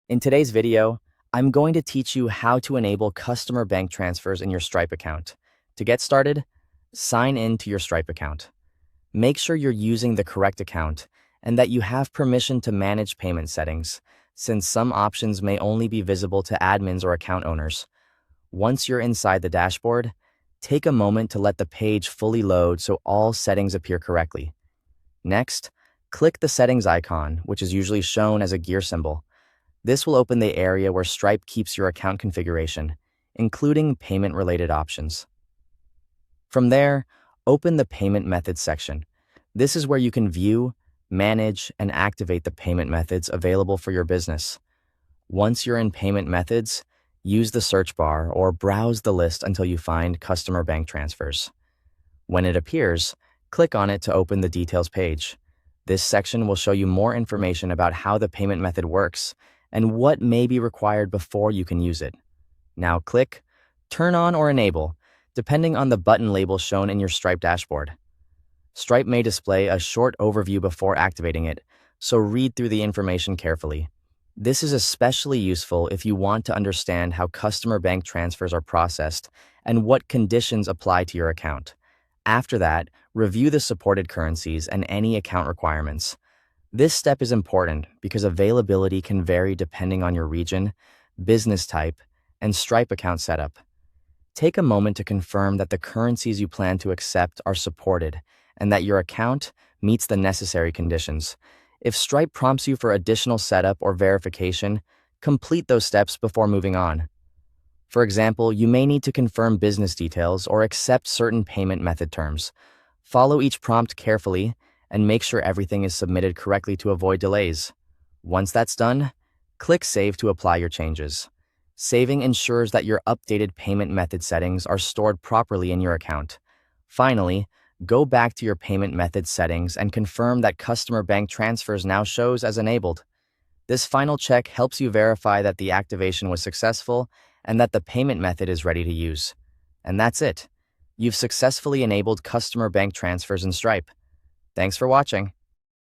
In today's video, I'm going to teach you how to enable customer bank transfers in your Stripe account. To get started, sign in to your Stripe account. Make sure you're using the correct account and that you have permission to manage payment settings, since some options may only be visible to admins or account owners. Once you're inside the dashboard, take a moment to let the page fully load so all settings appear correctly. Next, click the settings icon, which is usually shown as a gear symbol. This will open the area where Stripe keeps your account configuration, including payment-related options. From there, open the Payment Methods section. This is where you can view, manage, and activate the payment methods available for your business. Once you're in Payment Methods, use the search bar or browse the list until you find Customer Bank Transfers. When it appears, click on it to open the Details page. This section will show you more information about how the payment method works and what may be required before you can use it. Now click Turn On or Enable, depending on the button label shown in your Stripe dashboard. Stripe may display a short overview before activating it, so read through the information carefully. This is especially useful if you want to understand how customer bank transfers are processed and what conditions apply to your account. After that, review the supported currencies and any account requirements. This step is important because availability can vary depending on your region, business type, and Stripe account setup. Take a moment to confirm that the currencies you plan to accept are supported and that your account meets the necessary conditions. If Stripe prompts you for additional setup or verification, complete those steps before moving on. For example, you may need to confirm business details or accept certain payment method terms. Follow each prompt carefully and make sure everything is submitted correctly to avoid delays. Once that's done, click Save to apply your changes. Saving ensures that your updated payment method settings are stored properly in your account. Finally, go back to your payment method settings and confirm that Customer Bank Transfers now shows as enabled. This final check helps you verify that the activation was successful and that the payment method is ready to use. And that's it. You've successfully enabled Customer Bank Transfers in Stripe. Thanks for watching.